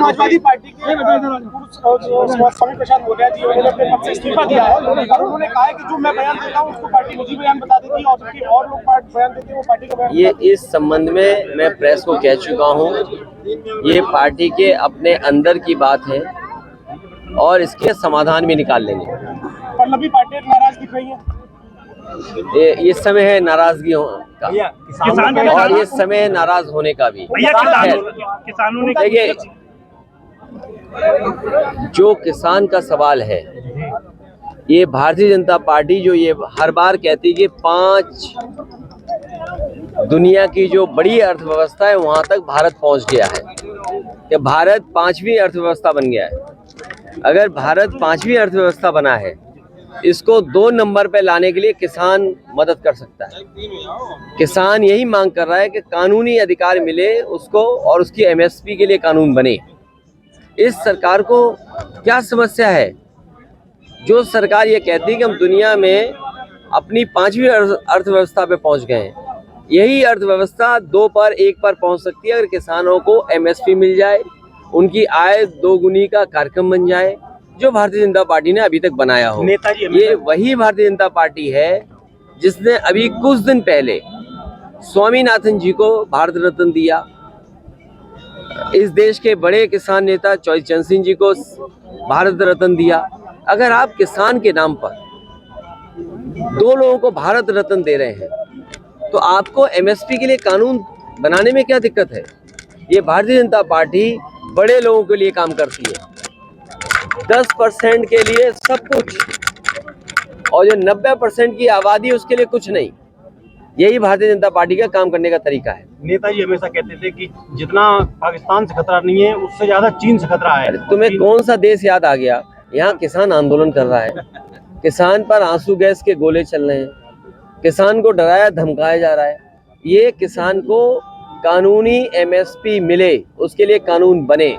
Samajwadi party के स्वामी प्रसाद मौर्य जी उन्होंने अपने पद से इस्तीफा दिया है और उन्होंने कहा है कि जो मैं बयान देता हूँ उसको पार्टी मुझे बयान बता देती है और जबकि और लोग बयान देते हैं वो पार्टी का बयान। ये इस संबंध में मैं प्रेस को कह चुका हूँ, ये पार्टी के अपने अंदर की बात है और इसके समाधान भी निकाल लेंगे। पर लंबी पार्टी नाराज दिख रही है। ये इस समय है नाराजगी का और ये समय है नाराज होने का भी। किसानों ने देखिए, जो किसान का सवाल है, ये भारतीय जनता पार्टी जो ये हर बार कहती है कि 5 दुनिया की जो बड़ी अर्थव्यवस्था है वहां तक भारत पहुंच गया है, कि भारत 5वीं अर्थव्यवस्था बन गया है। अगर भारत 5वीं अर्थव्यवस्था बना है, इसको 2 नंबर पे लाने के लिए किसान मदद कर सकता है। किसान यही मांग कर रहा है कि कानूनी अधिकार मिले उसको और उसकी एमएसपी के लिए कानून बने। इस सरकार को क्या समस्या है? जो सरकार ये कहती है कि हम दुनिया में अपनी 5वीं अर्थव्यवस्था पे पहुंच गए हैं, यही अर्थव्यवस्था 2 पर 1 पर पहुंच सकती है अगर किसानों को एमएसपी मिल जाए, उनकी आय 2 गुनी का कार्यक्रम बन जाए, जो भारतीय जनता पार्टी ने अभी तक बनाया हो। ये वही भारतीय जनता पार्टी है जिसने अभी कुछ दिन पहले स्वामीनाथन जी को भारत रत्न दिया, इस देश के बड़े किसान नेता चौधरी सिंह जी को भारत रत्न दिया। अगर आप किसान के नाम पर 2 लोगों को भारत रत्न दे रहे हैं तो आपको एमएसपी के लिए कानून बनाने में क्या दिक्कत है? ये भारतीय जनता पार्टी बड़े लोगों के लिए काम करती है, 10% के लिए सब कुछ और जो 90% की आबादी उसके लिए कुछ नहीं। यही भारतीय जनता पार्टी का काम करने का तरीका है। नेताजी हमेशा कहते थे कि जितना पाकिस्तान से खतरा नहीं है उससे ज्यादा चीन से खतरा है। तुम्हें कौन सा देश याद आ गया? यहाँ किसान आंदोलन कर रहा है, किसान पर आंसू गैस के गोले चल रहे हैं, किसान को डराया धमकाया जा रहा है। ये किसान को कानूनी एमएसपी मिले उसके लिए कानून बने।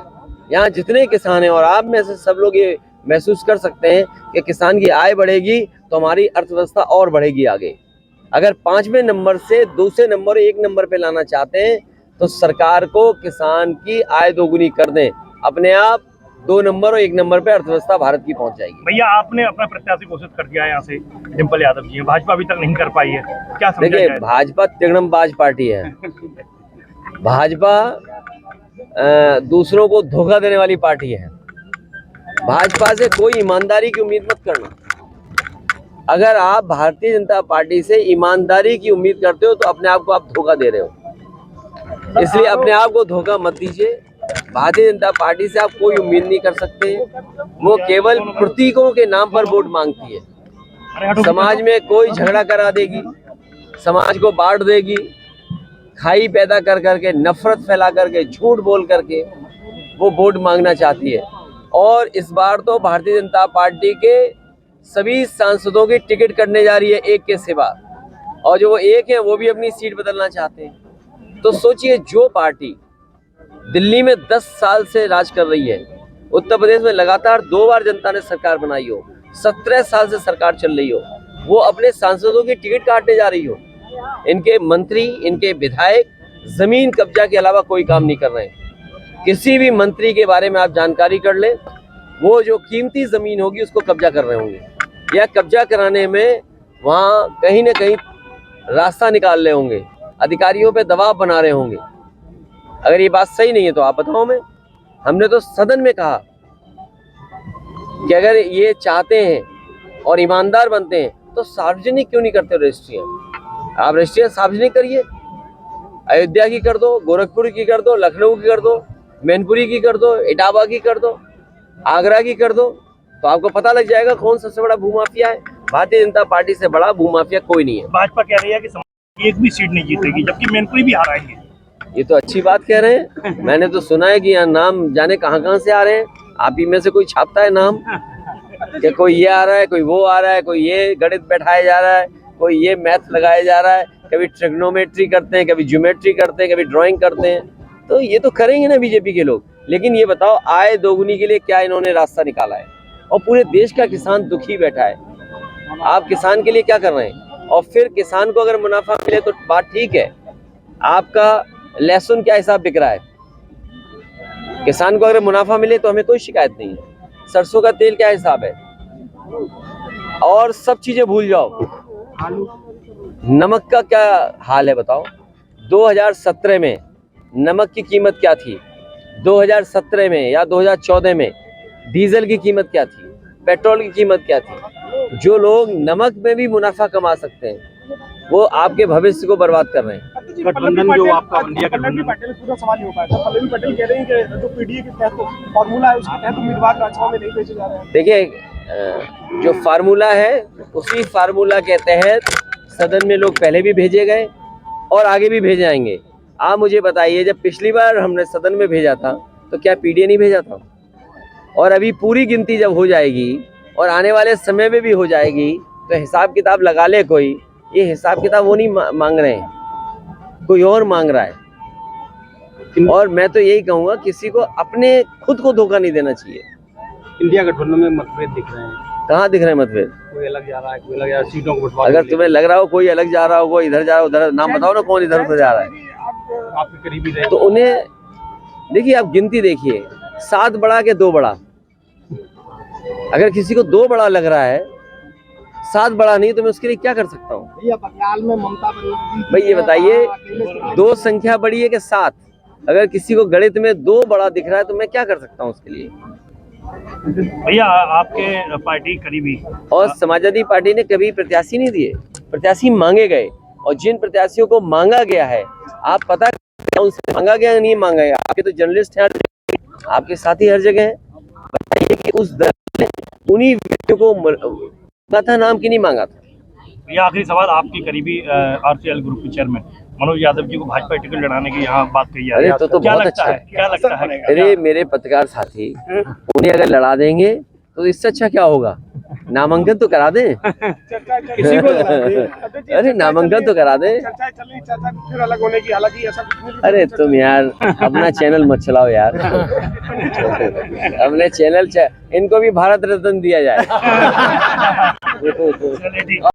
यहाँ जितने किसान हैं और आप में से सब लोग ये महसूस कर सकते हैं कि किसान की आय बढ़ेगी तो हमारी अर्थव्यवस्था और बढ़ेगी आगे। अगर 5वें नंबर से दूसरे नंबर 1 नंबर पे लाना चाहते हैं तो सरकार को किसान की आय 2 गुनी कर दें, अपने आप 2 नंबर और 1 नंबर पे अर्थव्यवस्था भारत की पहुंच जाएगी। भैया, आपने अपना प्रत्याशी घोषित कर दिया है, यहाँ से डिम्पल यादव जी, भाजपा अभी तक नहीं कर पाई है, क्या समझा जाए? देखिए, भाजपा तिगड़मबाज पार्टी है। भाजपा दूसरों को धोखा देने वाली पार्टी है। भाजपा से कोई ईमानदारी की उम्मीद मत करना। अगर आप भारतीय जनता पार्टी से ईमानदारी की उम्मीद करते हो तो अपने आप को आप धोखा दे रहे हो, इसलिए अपने आप को धोखा मत दीजिए। भारतीय जनता पार्टी से आप कोई उम्मीद नहीं कर सकते। वो केवल प्रतीकों के नाम पर वोट मांगती है। समाज में कोई झगड़ा करा देगी, समाज को बांट देगी, खाई पैदा कर करके, नफरत फैला करके, झूठ बोल करके वो वोट मांगना चाहती है। और इस बार तो भारतीय जनता पार्टी के सभी सांसदों की टिकट करने जा रही है एक के सिवा, और जो वो एक है वो भी अपनी सीट बदलना चाहते हैं। तो सोचिए, जो पार्टी दिल्ली में 10 साल से राज कर रही है, उत्तर प्रदेश में लगातार 2 बार जनता ने सरकार बनाई हो, 17 साल से सरकार चल रही हो, वो अपने सांसदों की टिकट काटने जा रही हो। इनके मंत्री, इनके विधायक जमीन कब्जा के अलावा कोई काम नहीं कर रहे हैं। किसी भी मंत्री के बारे में आप जानकारी कर लें, वो जो कीमती जमीन होगी उसको कब्जा कर रहे होंगे, या कब्जा कराने में वहाँ कहीं ना कहीं रास्ता निकाल रहे होंगे, अधिकारियों पे दबाव बना रहे होंगे। अगर ये बात सही नहीं है तो आप बताओ हमें। हमने तो सदन में कहा कि अगर ये चाहते हैं और ईमानदार बनते हैं तो सार्वजनिक क्यों नहीं करते रजिस्ट्रियाँ? आप रजिस्ट्रियाँ सार्वजनिक करिए, अयोध्या की कर दो, गोरखपुर की कर दो, लखनऊ की कर दो, मैनपुरी की कर दो, इटावा की कर दो, आगरा की कर दो, तो आपको पता लग जाएगा कौन सबसे बड़ा भूमाफिया है। भारतीय जनता पार्टी से बड़ा भूमाफिया कोई नहीं है। भाजपा कह रही है कि एक भी सीट नहीं जीतेगी, जबकि मैनपुरी भी हारेंगे। ये तो अच्छी बात कह रहे हैं। मैंने तो सुना है कि यहाँ नाम जाने कहाँ से आ रहे हैं। आप ही में से कोई छापता है नाम कि कोई ये आ रहा है, कोई वो आ रहा है, कोई ये गणित बैठाया जा रहा है, कोई ये मैथ लगाया जा रहा है, कभी ट्रिग्नोमेट्री करते हैं, कभी ज्योमेट्री करते हैं, कभी ड्राइंग करते हैं। तो ये तो करेंगे ना बीजेपी के लोग। लेकिन ये बताओ, आय 2 गुनी के लिए क्या इन्होंने रास्ता निकाला है? और पूरे देश का किसान दुखी बैठा है। आप किसान के लिए क्या कर रहे हैं? और फिर किसान को अगर मुनाफा मिले तो बात ठीक है। आपका लहसुन क्या हिसाब बिक रहा है? किसान को अगर मुनाफा मिले तो हमें कोई शिकायत नहीं है। सरसों का तेल क्या हिसाब है, और सब चीजें भूल जाओ। नमक का क्या हाल है बताओ। 2017 में नमक की कीमत क्या थी, 2017 में या 2014 में डीजल की कीमत क्या थी, पेट्रोल की कीमत क्या थी। जो लोग नमक में भी मुनाफा कमा सकते हैं वो आपके भविष्य को बर्बाद कर रहे हैं। गठबंधन जो आपका इंडिया पल्लवी गठबंधन पटेल पूरा सवाल नहीं हो पाया था। पल्लवी पटेल कह रही है कि जो पीडीए के तहत फॉर्मूला है उसके तहत उम्मीदवार राज्यसभा में नहीं भेजे जा रहे हैं। देखिए जो फार्मूला है उसी फार्मूला के तहत सदन में लोग पहले भी भेजे गए और आगे भी भेजे जाएंगे। आप मुझे बताइए, जब पिछली बार हमने सदन में भेजा था तो क्या पीडीए नहीं भेजा था? और अभी पूरी गिनती जब हो जाएगी और आने वाले समय में भी हो जाएगी तो हिसाब किताब लगा ले कोई। ये हिसाब किताब वो नहीं मांग रहे हैं, कोई और मांग रहा है। और मैं तो यही कहूँगा किसी को अपने खुद को धोखा नहीं देना चाहिए। इंडिया गठबंधन में मतभेद दिख रहे हैं, कहाँ दिख रहे हैं मतभेद? कोई अलग जा रहा है, कोई अलग जा रहा है, सीटों को बंटवारा। अगर तुम्हें लग रहा हो कोई अलग जा रहा हो, कोई इधर जा रहा हो, उधर, नाम बताओ ना कौन इधर उधर जा रहा है। आपके करीबी रहे तो उन्हें देखिए, आप गिनती देखिए, 7 बड़ा के 2 बड़ा। अगर किसी को 2 बड़ा लग रहा है, 7 बड़ा नहीं, तो मैं उसके लिए क्या कर सकता हूँ? बंगाल में ममता बनर्जी भाई ये बताइए, 2 संख्या बड़ी है कि 7? अगर किसी को गणित में 2 बड़ा दिख रहा है तो मैं क्या कर सकता हूँ उसके लिए? भैया आपके पार्टी करीबी और समाजवादी पार्टी ने कभी प्रत्याशी नहीं दिए, प्रत्याशी मांगे गए। और जिन प्रत्याशियों को मांगा गया है, आप पता उनसे मांगा गया नहीं मांगा गया। आपके तो जर्नलिस्ट हैं, आपके साथी हर जगह हैं। बताइए कि उस दल ने उन्हीं व्यक्तियों को मांगा था, नाम की नहीं मांगा था। ये आखिरी सवाल, आपकी करीबी आरसीएल ग्रुप के चेयरमैन मनोज यादव जी को भाजपा टिकट लड़ाने की यहाँ बात कही जा रही है। अरे तो क्या बहुत लगता अच्छा है, क्या लगता है? अरे मेरे पत्रकार साथी, उन्हें अगर लड़ा देंगे तो इससे अच्छा क्या होगा? नामांकन तो करा दें। किसी को अरे नामांकन तो करा दें। चर्चा चली, चर्चा फिर अलग होने की, हालांकि ऐसा कुछ नहीं। अरे तुम यार अपना चैनल मत चलाओ यार। अपने चैनल इनको भी भारत रत्न दिया जाए। चलिए ठीक।